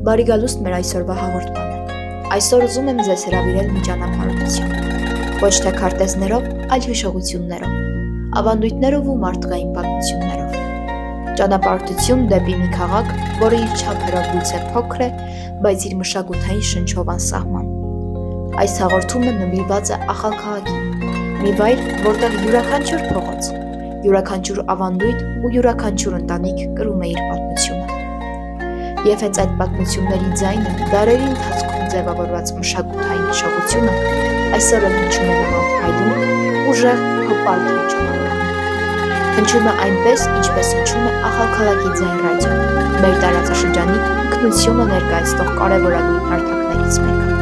Բարի գալուստ մեր այսօրվա հաղորդմանը։ Այսօր ուզում եմ ձեզ հրավիրել մի ճանապարհորդություն։ Ոչ թե քարտեզներով, այլ հիշողություններով, ավանդույթներով ու մարդկային պատմություններով։ Ճանապարհորդություն դեպի մի քաղաք, որը իր չափերով գուցե փոքր է, բայց իր մշակութային շնչով անսահման։ Այս հաղորդումը նվիրված է Ախալքաղաքին, մի վայր, որտեղ յուրաքանչյուր փողոց, յուրաքանչյուր ավանդույթ ու յուրաքանչյուր ընտանիք կրում է իր պատմությունը։ Եվ հենց այդ պատմությունների ձայնը դարերի ընթացքում ձևավորված մշակութային հիշողությունը այսօր հնչում է նման փայլուն, ուժեղ հպարտ ճանապարհին։ Հնչում է այնպես, ինչպես հնչում է Ախալքաղաքի ձայն ռադիոն, մեր տարածաշրջանի ինքնությունը ներկայացնող կարևորագույն հարթակներից մեկը։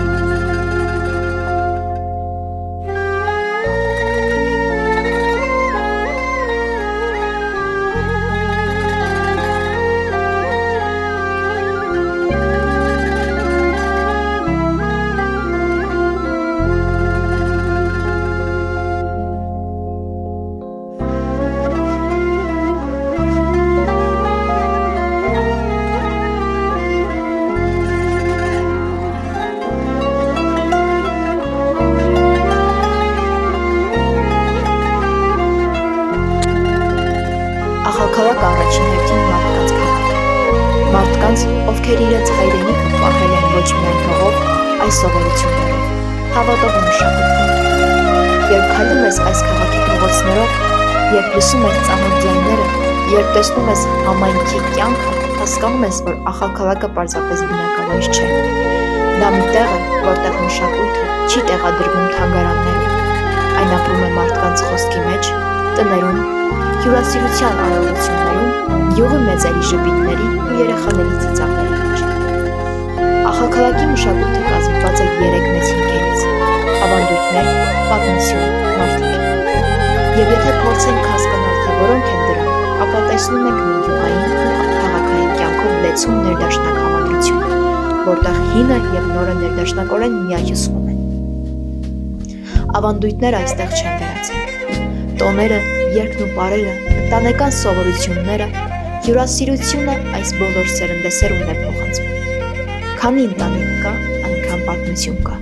Ախալքաղաքը առաջին հերթին մարդկանց քաղաք է։ Մարդկանց, ովքեր իրենց հայրենիքը պահել են ոչ միայն հողով, այլ սովորություններով, հավատով ու մշակույթով։ Երբ քայլում ես այս քաղաքի փողոցներով, երբ լսում ես ծանոթ ձայները, երբ տեսնում ես համայնքի կյանքը, հասկանում ես, որ Ախալքաղաքը պարզապես բնակավայր չէ։ Դա մի տեղ է, որտեղ մշակույթը չի տեղադրվում թանգարաններում, այն ապրում է մարդկանց խոսքի մեջ, տներում, հյուրասիրության արարողություններում, յուղի մեծերի ժպիտների ու երեխաների ծիծաղների մեջ։ Ախալքաղաքի մշակույթը կազմված է 3 մեծ հիմքերից՝ ավանդույթներ, պատմություն, մարդիկ։ Եվ եթե փորձենք հասկանալ, թե որոնք են դրանք, ապա տեսնում ենք մի յուղային ու քաղաքային կյանքով լեցուն ներդաշնակ համադրություն, որտեղ հինը և նորը ներդաշնակորեն միահյուսվում են։ Ավանդույթները այստեղ չեն վերացել։ Տոները, երգն ու պարերը, ընտանեկան սովորությունները, հյուրասիրությունը այս բոլոր սերնդեսերունն է փոխանցվում։ Քանի ընտանիք կա, այնքան պատմություն կա,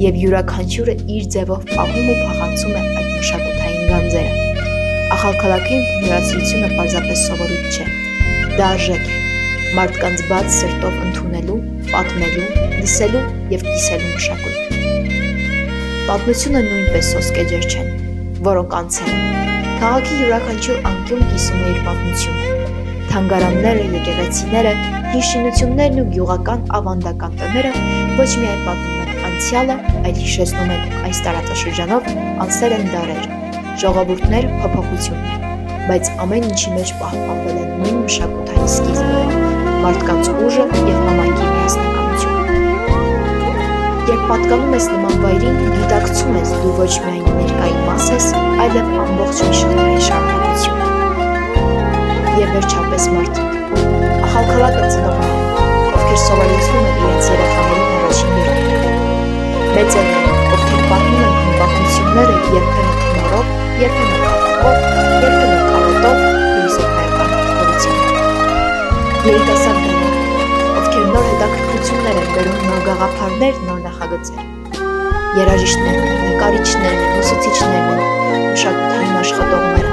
և յուրաքանչյուրը իր ձևով պահում ու փոխանցում է այդ մշակութային գանձերը։ Ախալքաղաքում հյուրասիրությունը պարզապես սովորույթ չէ, դա արժեք է, մարդկանց բաց սրտով ընդունելու, պատմելու, լսելու և կիսելու մշակույթ։ Պատմությունը նույնպես սոսկեջեր չեն, որոնք անցել են։ Քաղաքի յուրաքանչյուր անկյուն կիսում է իր պատմությունը։ Թանգարանները, եկեղեցիները, հին շինություններն ու գյուղական ավանդական տները ոչ միայն պատմում են անցյալը, այլ հիշեցնում են այս տարածաշրջանով անցել են դարեր, ժողովուրդներ, փոփոխություններ, բայց ամեն ինչի մեջ պահպանվել է նույն մշակութային սկիզբը, մարդկանց ուժը և համայնքի միասնականությունը։ Երբ պատկանում ես նման վայրին, գիտակցում ես դու ոչ միայն ներկայի մաս ես, այլև ամբողջ մի շրջանի շարունակություն։ Եվ վերջապես մարդիկ։ Ախալքաղաքը ծնողներ են, ովքեր սովորեցնում են իրենց երեխաներին առաջին երեխեքը։ Մեծերն են, ովքեր պատմում են հին պատմությունները երբեմն հումորով, երբեմն կատակով, երբեմն կարոտով, փիլիսոփայական խորությամբ։ Երիտասարդներ, ովքեր նոր հետաքրքրություններ են բերում, նոր գաղափարներ, նոր նախագծեր։ Երաժիշտներն են, նկարիչներն են, ուսուցիչներն են, մշակութային աշխատողները։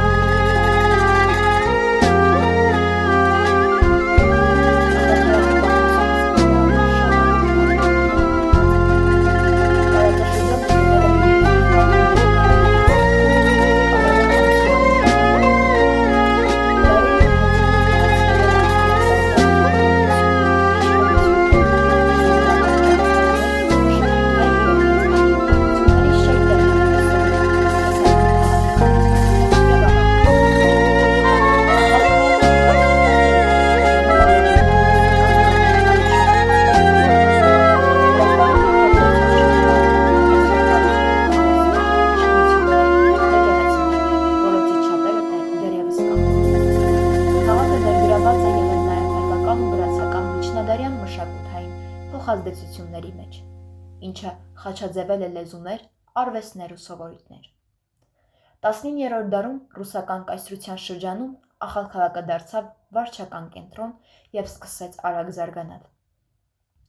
Ազդեցությունների մեջ, ինչը խաչաձևել է լեզուներ, արվեստներ ու սովորույթներ։ 19-րդ դարում ռուսական կայսրության շրջանում Ախալքաղաքը դարձավ վարչական կենտրոն և սկսեց արագ զարգանալ։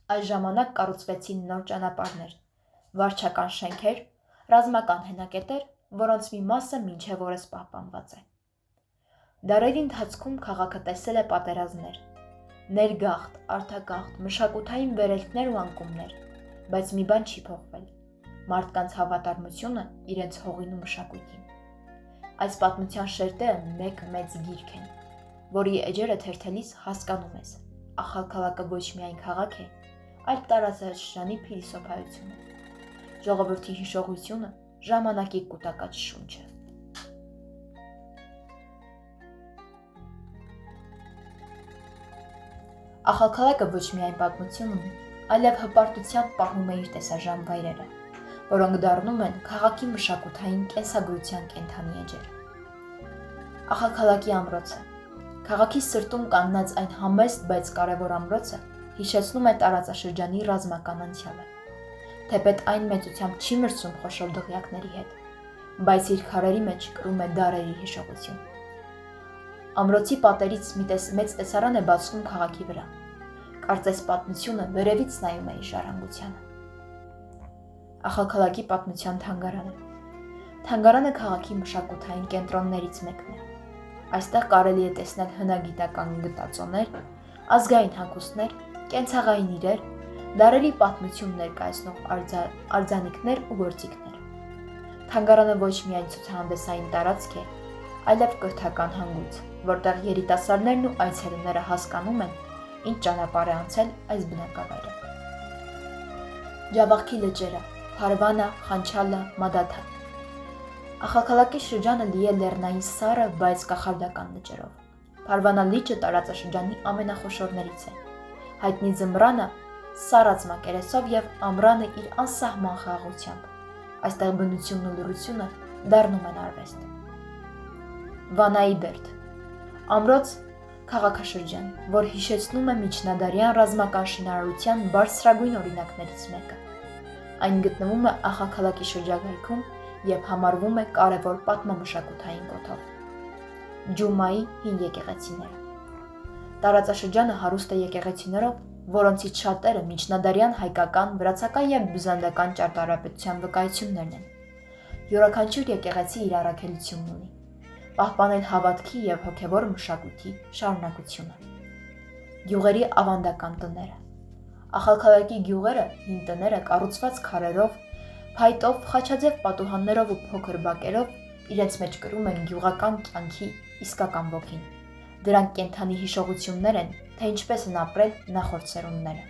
Այս ժամանակ կառուցվեցին նոր ճանապարհներ, վարչական շենքեր, ռազմական հենակետեր, որոնց մի մասը մինչև օրս պահպանված է։ Դարերի ընթացքում քաղաքը տեսել է պատերազմներ, ներգաղթ, արտագաղթ, մշակութային վերելքներ ու անկումներ, բայց մի բան չի փոխվել՝ մարդկանց հավատարմությունը իրենց հողին ու մշակույթին։ Այս պատմության շերտերը մեկ մեծ գիրք են, որի էջերը թերթելիս հասկանում ես, ախալքալակը ոչ միայն քաղաք է, այլ տարածաշրջանի փիլիսոփայություն է, ժողովրդի հիշողությունը, ժամանակի կուտակած շունչը։ Ախալքալակը ոչ միայն պատմություն ունի, այլև հպարտությամբ պահում է իր տեսաժամ վայրերը, որոնք դառնում են քաղաքի մշակութային կենսագրության կենդանի էջեր։ Ախալքալակի ամրոցը։ Քաղաքի սրտում կանգնած այն համեստ, բայց կարևոր ամրոցը հիշեցնում է տարածաշրջանի ռազմական անցյալը։ Թեպետ այն մեծությամբ չի մրցում խոշոր դղյակների հետ, բայց իր քարերի մեջ կրում է դարերի հիշողություն։ Ամրոցի պատերից մեծ տեսարան է բացվում քաղաքի վրա։ Կարծես պատմությունը վերևից նայում է իր ժառանգությանը։ Ախալքալակի պատմության թանգարանը։ Թանգարանը քաղաքի մշակութային կենտրոններից մեկն է։ Այստեղ կարելի է տեսնել հնագիտական գտածոներ, ազգային հագուստներ, կենցաղային իրեր, դարերի պատմություն ներկայացնող արձանիկներ ու գործիքներ։ Թանգարանը ոչ միայն ցուցահանդեսային տարածք է, այլև կրթական հանգույց, որտեղ երիտասարդներն ու այցելուները հասկանում են, ինչ ճանապարհ է անցել այս բնակավայրը։ Ջավախքի լճերը, Փարվանա, Խանչալա, Մադաթա։ Ախալքալակի շրջանը լի է լեռնային սառը, բայց կախարդական լճերով։ Փարվանա լիճը տարածաշրջանի ամենախոշորներից է։ Հայտնի ձմռանը սառած մակերեսով եւ ամռանը իր անսահման խաղաղությամբ։ Այստեղ բնությունն ու լռությունը դառնում են արվեստ։ Վանայի բերդ։ Ամրոց քաղաքաշրջան, որ հիշեցնում է միջնադարյան ռազմական շինարարության բարձրագույն օրինակներից մեկը։ Այն գտնվում է ախալքալակի շրջակայքում եւ համարվում է կարևոր պատմամշակութային կոթող։ Ջումայի հին եկեղեցիները։ Տարածաշրջանը հարուստ է եկեղեցիներով, որոնցից շատերը միջնադարյան հայկական, վրացական եւ բյուզանդական ճարտարապետության վկայություններն են։ Յուրաքանչյուր եկեղեցի իր առաքելությունն ունի՝ պահպանել հավատքի եւ հոգեվոր մշակույթի շարունակությունը։ Գյուղերի ավանդական տները։ Ախալքալակի գյուղերը, հին տները կառուցված քարերով, փայտով, խաչաձև պատուհաններով ու փոքր բակերով իրենց մեջ կրում են գյուղական կյանքի իսկական ոգին։ Դրանք կենդանի հիշողություններ են, թե ինչպես են ապրել նախորդ սերունդները։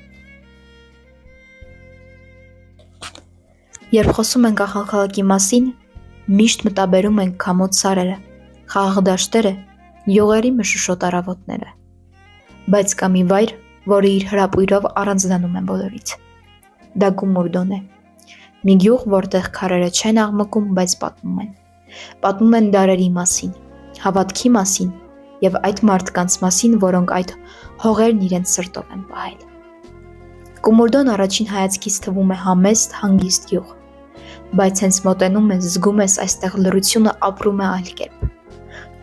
Երբ խոսում ենք ախալքալակի մասին, միշտ մտաբերում ենք քամոց սարերը, խաղաղ դաշտերը, յուղերի մշուշոտ առավոտները։ Բայց կա մի վայր, որը իր հրապույրով առանձնանում է բոլորից։ Դա Կումուրդոն է։ Մի գյուղ, որտեղ քարերը չեն աղմկում, բայց պատմում են։ Պատմում են դարերի մասին, հավատքի մասին եւ այդ մարդկանց մասին, որոնք այդ հողերն իրենց սրտով են պահել։ Կումուրդոն առաջին հայացքից թվում է համեստ, հանգիստ գյուղ, բայց հենց մոտենում ես, զգում ես այստեղ լռությունը ապրում է այլ կերպ։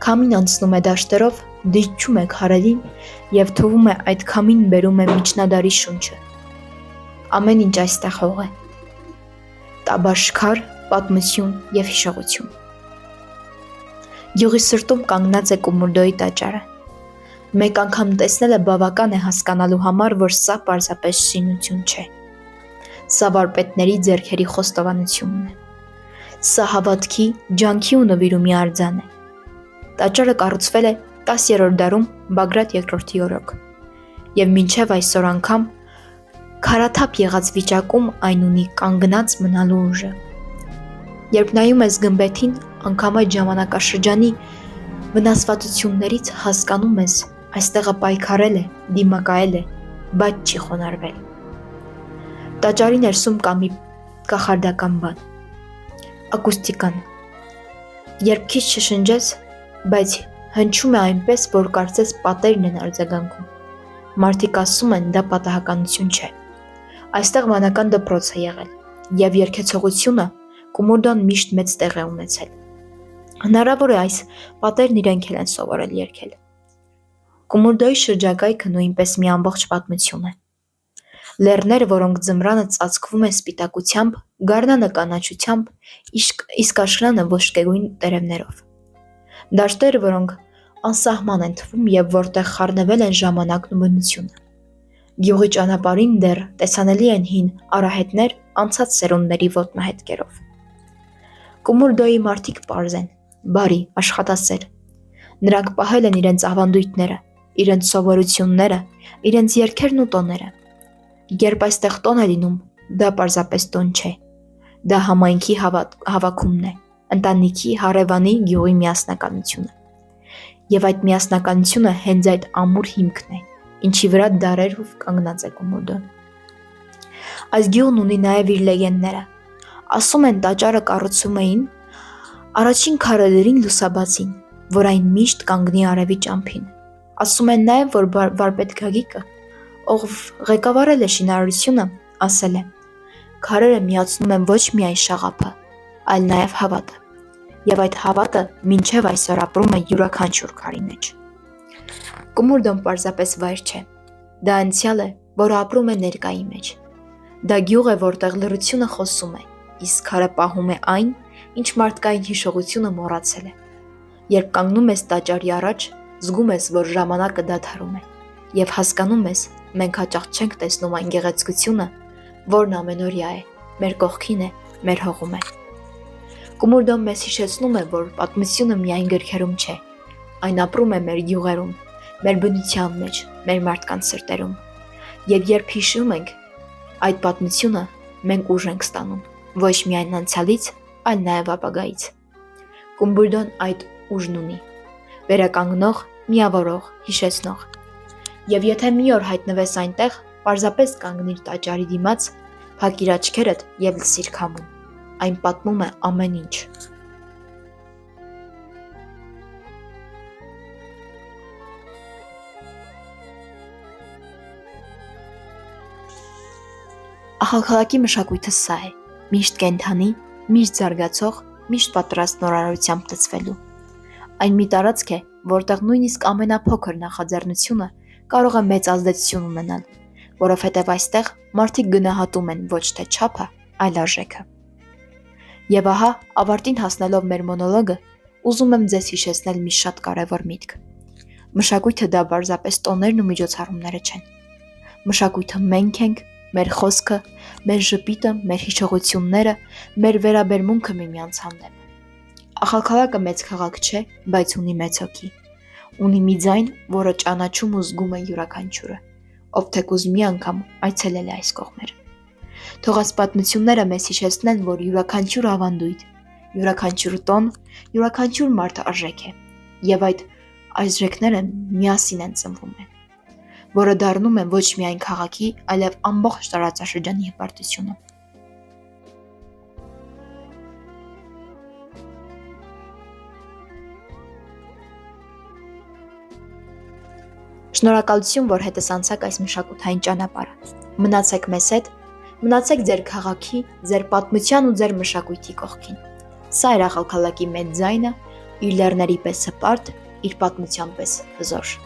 Քամին անցնում է դաշտերով, դիչում է քարերին եւ թվում է այդ քամին բերում է միջնադարի շունչը։ Ամեն ինչ այստեղ հող է։ Տաբաշքար, պատմություն եւ հիշողություն։ Գյուղի սրտում կանգնած է Կումուրդոյի տաճարը։ Մեկ անգամ տեսնելը բավական է հասկանալու համար, որ սա պարզապես շինություն չէ։ Սա վարպետների ձեռքերի խոստովանությունն է։ Սա հավատքի, ջանքի ու նվիրումի արձան է։ Տաճարը կառուցվել է 10-րդ դարում Բագրատ II-ի օրոք եւ մինչեւ այսօր անգամ քարաթափ եղած վիճակում այն ունի կանգնած մնալու ուժը։ Երբ նայում ես գմբեթին, անգամ այդ ժամանակաշրջանի վնասվածություններից հասկանում ես, այստեղը պայքարել է, դիմակայել է, բայց չի խոնարհվել։ Տաճարի ներսում կա մի կախարդական բան՝ ակուստիկան։ Երբ քիչ շշնջես, բայց հնչում է այնպես, որ կարծես պատերն են արձագանքում։ Մարդիկ ասում են, դա պատահականություն չէ։ Այստեղ վանական դպրոց է եղել, եւ երգեցողությունը Կումուրդոն միշտ մեծ տեղ է ունեցել։ Հնարավոր է այս պատերն իրենք են սովորել երգել։ Կումուրդոյի շրջակայքը նույնպես մի ամբողջ պատմություն է։ Լեռները, որոնք ձմռանը ծածկվում են սպիտակությամբ, գարնանը կանաչությամբ, իսկ աշնանը ոսկեգույն տերևներով։ Դաշտերը, որոնք անսահման են թվում եւ որտեղ խառնվել են ժամանակն ու բնությունը։ Գյուղի ճանապարհին դեռ տեսանելի են հին արահետներ անցած սերունդների ոտնահետքերով։ Կումուրդոյի մարդիկ պարզ են, բարի, աշխատասեր։ Նրանք պահել են իրենց ավանդույթները, իրենց սովորությունները, իրենց երգերն ու տոները։ Երբ այստեղ տոն է լինում, դա պարզապես տոն չէ։ Դա համայնքի հավաքումն է, ընտանիքի, հարևանի, գյուղի միասնականությունը։ Եվ այդ միասնականությունը հենց այդ ամուր հիմքն է, ինչի վրա դարերով կանգնած է Կումուրդոն։ Այս գյուղն ունի նաև իր լեգենդները։ Ասում են տաճարը կառուցում էին առաջին քարերին լուսաբացին, որ այն միշտ կանգնի արևի ճամփին։ Ասում են նաև, որ վարպետ Գագիկը, ով ղեկավարել է շինարարությունը, ասել է. «Քարերը միացնում են ոչ միայն շաղափը, այլ նաև հավատը, եւ այդ հավատը մինչև այսօր ապրում է յուրաքանչյուր քարի մեջ»։ Կումուրդոն պարզապես վայր չէ, դա անցյալ է, որը ապրում է ներկայի մեջ։ Դա գյուղ է, որտեղ լռությունը խոսում է, իսկ քարը պահում է այն, ինչ մարդկային հիշողությունը մոռացել է։ Երբ կանգնում ես տաճարի առաջ, զգում ես, որ ժամանակը դադարում է, եւ հասկանում ես, մենք հաճախ չենք տեսնում այն գեղեցկությունը, որն ամենօրյա է, մեր կողքին է, մեր հողում է։ Կումուրդոն մեզ հիշեցնում է, որ պատմությունը միայն գրքերում չէ, այն ապրում է մեր գյուղերում, մեր բնության մեջ, մեր մարդկանց սրտերում։ Եվ երբ հիշում ենք այդ պատմությունը, մենք ուժ ենք ստանում, ոչ միայն անցյալից, այլ նաև ապագայից։ Կումուրդոն այդ ուժն ունի, վերականգնող, միավորող, հիշեցնող։ Եվ եթե մի օր հայտնվես այնտեղ, պարզապես կանգնիր տաճարի դիմաց, փակիր աչքերդ եւ լսիր քամուն։ Այն պատմում է ամեն ինչ։ Ախալքալակի մշակույթը սա է՝ միշտ կենդանի, միշտ զարգացող, միշտ պատրաստ նորարարությամբ լցվելու։ Այն մի տարածք է, որտեղ նույնիսկ ամենափոքր նախաձեռնությունը կարող է մեծ ազդեցություն ունենալ, որովհետև այստեղ մարդիկ գնահատում են ոչ թե չափը, այլ արժեքը։ Եվ ահա, ավարտին հասնելով մեր մոնոլոգը, ուզում եմ ձեզ հիշեցնել մի շատ կարևոր միտք։ Մշակույթը դա պարզապես տոներն ու միջոցառումները չեն։ Մշակույթը մենք ենք, մեր խոսքը, մեր ժպիտը, մեր հիշողությունները, մեր վերաբերմունքը միմյանց հանդեպ։ Ախալքալակը մեծ քաղաք չէ, բայց ունի մեծ հոգի։ Ունի մի ձայն, որը ճանաչում ու զգում է յուրաքանչյուրը, ով թեկուզ մի անգամ այցելել է այս կողմերը։ Թող այս պատմությունները մեզ հիշեցնեն, որ յուրաքանչյուր ավանդույթ, յուրաքանչյուր տոն, յուրաքանչյուր մարդ արժեք է, եւ այդ արժեքները միասին են ծնվում են, որը դառնում է ոչ միայն քաղաքի, այլև ամբողջ տարածաշրջանի հպարտությունը։ Շնորհակալություն, որ հետս անցաք այս մշակութային ճանապարհը։ Մնացեք մեզ հետ, մնացեք ձեր քաղաքի, ձեր պատմության ու ձեր մշակույթի կողքին։ Սա էր Ախալքալակի մեծ ձայնը, իր լեռների պես հպարտ, իր պատմության պես հզոր։